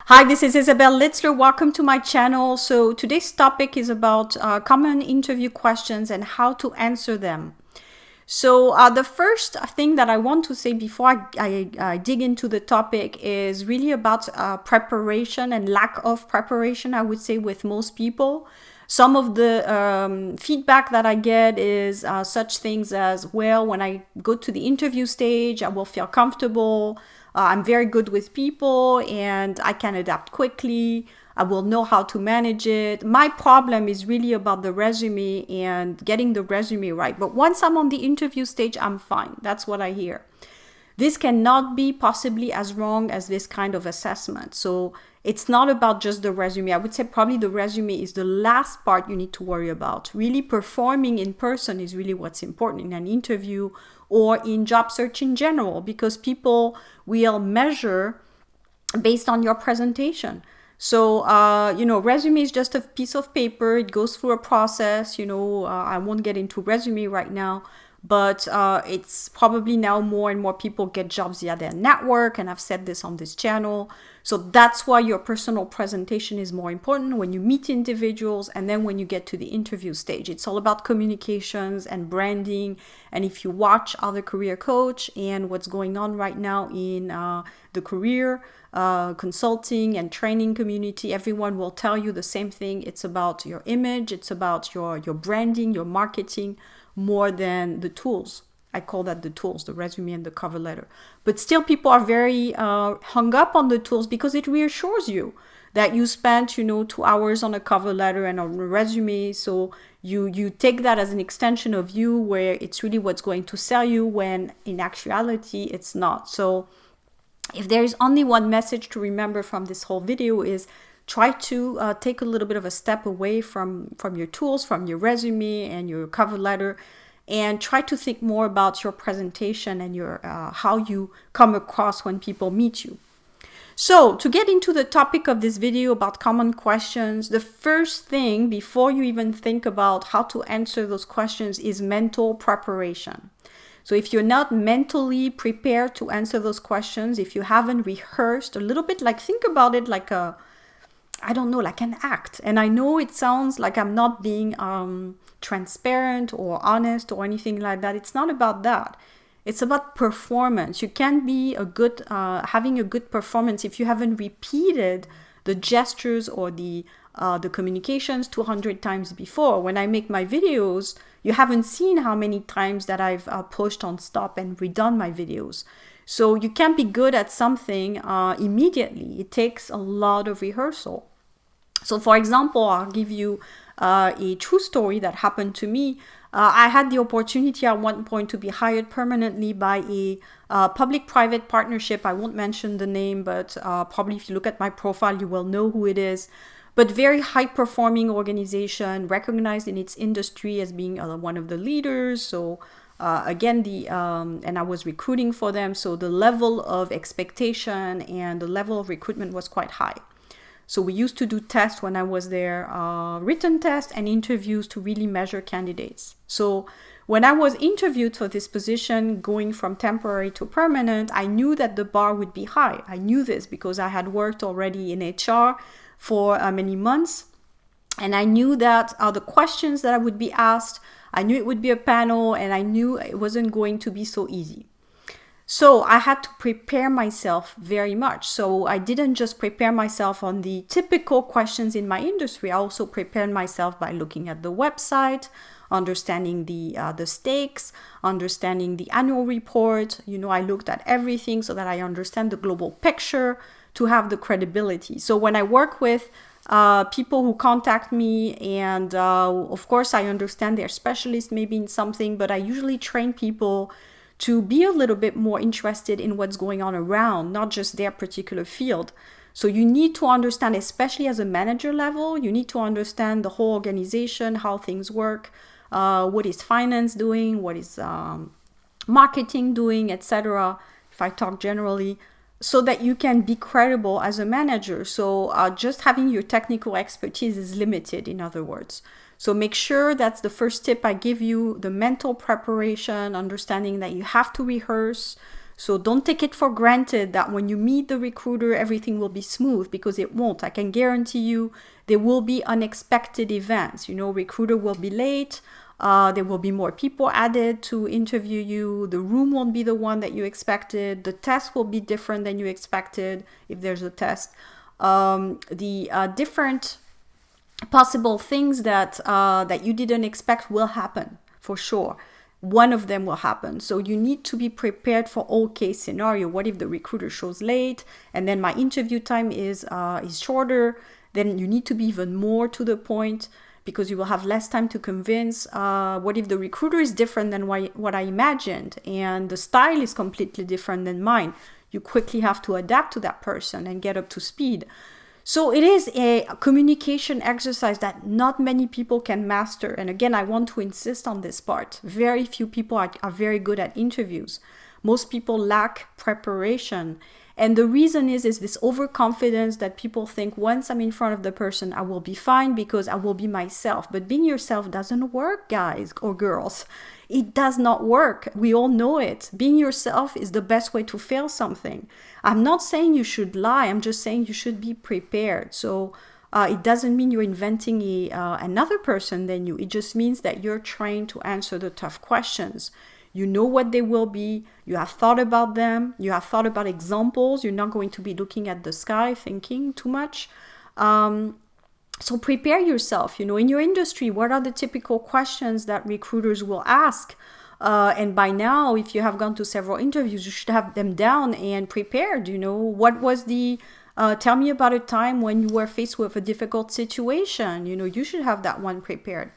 Hi, this is Isabelle Litzler. Welcome to my channel. So today's topic is about common interview questions and how to answer them. So the first thing that I want to say before I dig into the topic is really about preparation and lack of preparation, I would say, with most people. Some of the feedback that I get is such things as, well, when I go to the interview stage, I will feel comfortable. I'm very good with people and I can adapt quickly. I will know how to manage it. My problem is really about the resume and getting the resume right. But once I'm on the interview stage, I'm fine. That's what I hear. This cannot be possibly as wrong as this kind of assessment. So it's not about just the resume. I would say probably the resume is the last part you need to worry about. Really performing in person is really what's important in an interview or in job search in general, because people will measure based on your presentation. So, resume is just a piece of paper. It goes through a process. I won't get into resume right now, but it's probably now more and more people get jobs via their network. And I've said this on this channel. So that's why your personal presentation is more important when you meet individuals and then when you get to the interview stage. It's all about communications and branding. And if you watch other career coach and what's going on right now in the career consulting and training community, everyone will tell you the same thing. It's about your image. It's about your branding, your marketing, more than the tools. I call that the tools, the resume and the cover letter. But still, people are very hung up on the tools because it reassures you that you spent, 2 hours on a cover letter and on a resume. So you take that as an extension of you, where it's really what's going to sell you, when in actuality, it's not. So if there is only one message to remember from this whole video, is try to take a little bit of a step away from your tools, from your resume and your cover letter, and try to think more about your presentation and your how you come across when people meet you. So to get into the topic of this video about common questions, the first thing before you even think about how to answer those questions is mental preparation. So if you're not mentally prepared to answer those questions, if you haven't rehearsed a little bit, like think about it like like an act. And I know it sounds like I'm not being transparent or honest or anything like that. It's not about that. It's about performance. You can't be having a good performance if you haven't repeated the gestures or the communications 200 times before. When I make my videos, you haven't seen how many times that I've pushed on stop and redone my videos. So you can't be good at something immediately. It takes a lot of rehearsal. So for example, I'll give you a true story that happened to me. I had the opportunity at one point to be hired permanently by a public-private partnership. I won't mention the name, but probably if you look at my profile, you will know who it is. But very high-performing organization, recognized in its industry as being one of the leaders. So again, and I was recruiting for them. So the level of expectation and the level of recruitment was quite high. So we used to do tests when I was there, written tests and interviews to really measure candidates. So when I was interviewed for this position, going from temporary to permanent, I knew that the bar would be high. I knew this because I had worked already in HR for many months. And I knew that the questions that I would be asked, I knew it would be a panel, and I knew it wasn't going to be so easy. So I had to prepare myself very much. So I didn't just prepare myself on the typical questions in my industry. I also prepared myself by looking at the website, understanding the stakes, understanding the annual report. I looked at everything so that I understand the global picture to have the credibility. So when I work with people who contact me, and of course I understand they're specialists maybe in something, but I usually train people to be a little bit more interested in what's going on around, not just their particular field. So you need to understand, especially as a manager level, you need to understand the whole organization, how things work, what is finance doing, what is marketing doing, etc. If I talk generally, so that you can be credible as a manager. So just having your technical expertise is limited, in other words. So make sure that's the first tip I give you, the mental preparation, understanding that you have to rehearse. So don't take it for granted that when you meet the recruiter, everything will be smooth, because it won't. I can guarantee you there will be unexpected events. Recruiter will be late. There will be more people added to interview you. The room won't be the one that you expected. The test will be different than you expected if there's a test. The different possible things that you didn't expect will happen for sure. One of them will happen. So you need to be prepared for all case scenario. What if the recruiter shows late and then my interview time is shorter? Then you need to be even more to the point, because you will have less time to convince. What if the recruiter is different than what I imagined, and the style is completely different than mine? You quickly have to adapt to that person and get up to speed. So it is a communication exercise that not many people can master. And again, I want to insist on this part. Very few people are very good at interviews. Most people lack preparation. And the reason is this overconfidence that people think once I'm in front of the person, I will be fine because I will be myself. But being yourself doesn't work, guys or girls. It does not work. We all know it. Being yourself is the best way to fail something. I'm not saying you should lie. I'm just saying you should be prepared. So it doesn't mean you're inventing another person than you. It just means that you're trained to answer the tough questions. You know what they will be. You have thought about them. You have thought about examples. You're not going to be looking at the sky thinking too much. So prepare yourself. In your industry, what are the typical questions that recruiters will ask? And by now, if you have gone to several interviews, you should have them down and prepared. What was tell me about a time when you were faced with a difficult situation. You should have that one prepared.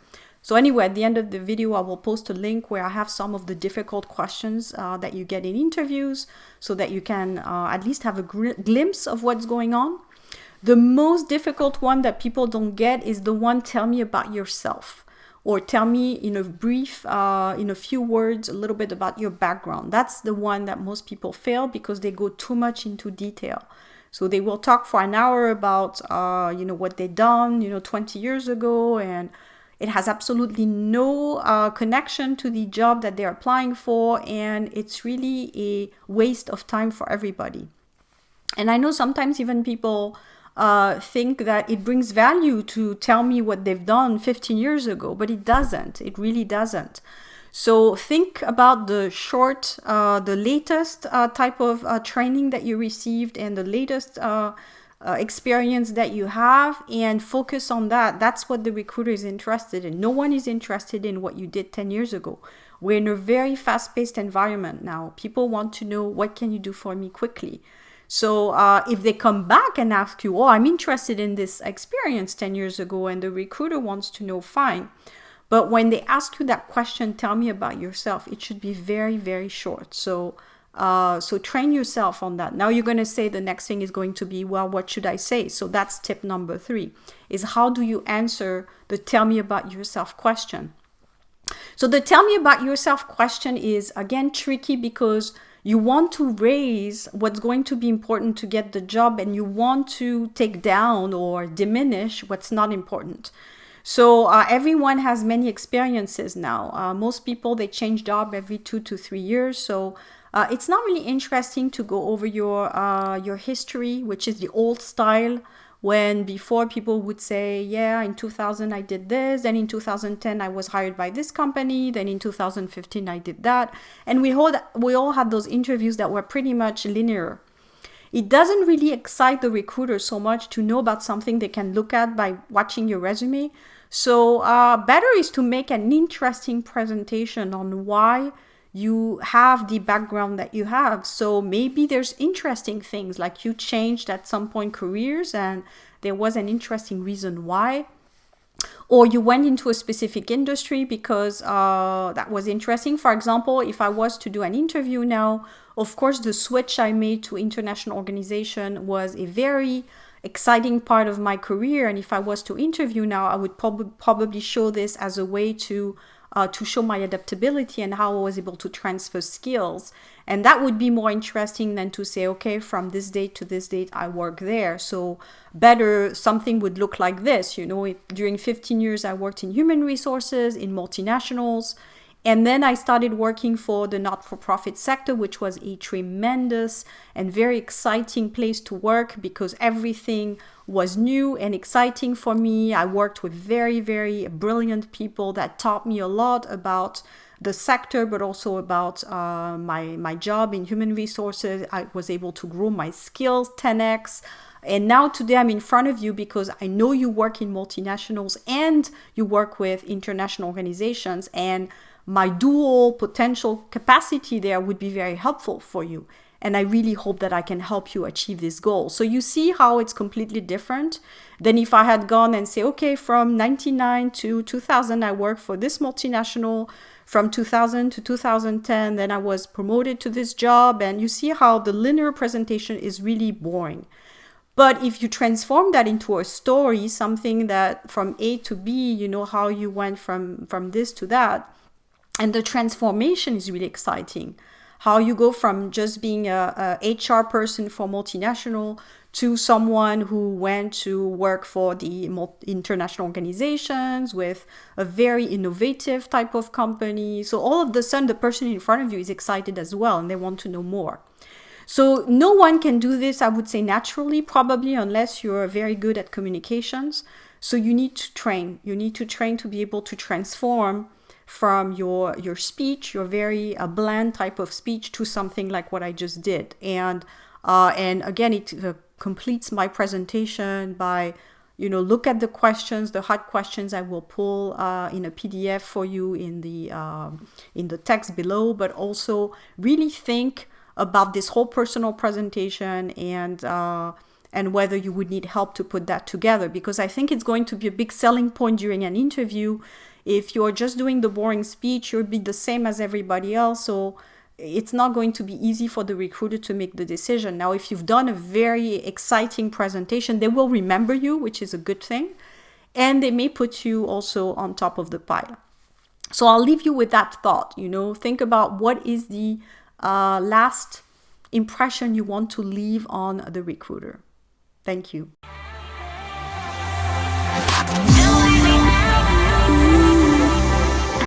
So anyway, at the end of the video, I will post a link where I have some of the difficult questions that you get in interviews, so that you can at least have a glimpse of what's going on. The most difficult one that people don't get is the one, tell me about yourself, or tell me in a brief, in a few words, a little bit about your background. That's the one that most people fail because they go too much into detail. So they will talk for an hour about, what they've done, 20 years ago, and it has absolutely no connection to the job that they're applying for, and it's really a waste of time for everybody. And I know sometimes even people think that it brings value to tell me what they've done 15 years ago, but it doesn't. It really doesn't. So think about the latest type of training that you received and the latest experience that you have, and focus on that. That's what the recruiter is interested in. No one is interested in what you did 10 years ago. We're in a very fast-paced environment now. People want to know, what can you do for me quickly? So if they come back and ask you, I'm interested in this experience 10 years ago, and the recruiter wants to know, fine. But when they ask you that question, tell me about yourself, it should be very, very short. So train yourself on that. Now you're going to say the next thing is going to be, well, what should I say? So that's tip number 3, is how do you answer the tell me about yourself question? So the tell me about yourself question is, again, tricky because you want to raise what's going to be important to get the job, and you want to take down or diminish what's not important. So everyone has many experiences now. Most people, they change job every 2 to 3 years. So it's not really interesting to go over your history, which is the old style, when before people would say, yeah, in 2000 I did this, then in 2010 I was hired by this company, then in 2015 I did that. And we all had those interviews that were pretty much linear. It doesn't really excite the recruiter so much to know about something they can look at by watching your resume. So better is to make an interesting presentation on why you have the background that you have. So maybe there's interesting things, like you changed at some point careers and there was an interesting reason why. Or you went into a specific industry because that was interesting. For example, if I was to do an interview now, of course, the switch I made to international organization was a very exciting part of my career. And if I was to interview now, I would probably show this as a way to show my adaptability and how I was able to transfer skills. And that would be more interesting than to say, okay, from this date to this date, I work there. So better something would look like this. During 15 years, I worked in human resources, in multinationals, And then I started working for the not-for-profit sector, which was a tremendous and very exciting place to work because everything was new and exciting for me. I worked with very, very brilliant people that taught me a lot about the sector, but also about my job in human resources. I was able to grow my skills 10x. And now today I'm in front of you because I know you work in multinationals and you work with international organizations, and my dual potential capacity there would be very helpful for you. And I really hope that I can help you achieve this goal. So you see how it's completely different than if I had gone and say, okay, from 99 to 2000, I worked for this multinational. From 2000 to 2010, then I was promoted to this job. And you see how the linear presentation is really boring. But if you transform that into a story, something that from A to B, you know, how you went from this to that, and the transformation is really exciting. How you go from just being a HR person for multinational to someone who went to work for the international organizations with a very innovative type of company. So all of a sudden, the person in front of you is excited as well, and they want to know more. So no one can do this, I would say, naturally, probably, unless you're very good at communications. So you need to train. You need to train to be able to transform from your speech, your very bland type of speech, to something like what I just did. And again, it completes my presentation by, you know, look at the questions, the hard questions I will pull in a PDF for you in the text below, but also really think about this whole personal presentation and whether you would need help to put that together, because I think it's going to be a big selling point during an interview. If you're just doing the boring speech, you'll be the same as everybody else. So it's not going to be easy for the recruiter to make the decision. Now, if you've done a very exciting presentation, they will remember you, which is a good thing. And they may put you also on top of the pile. So I'll leave you with that thought, you know, think about what is the last impression you want to leave on the recruiter. Thank you.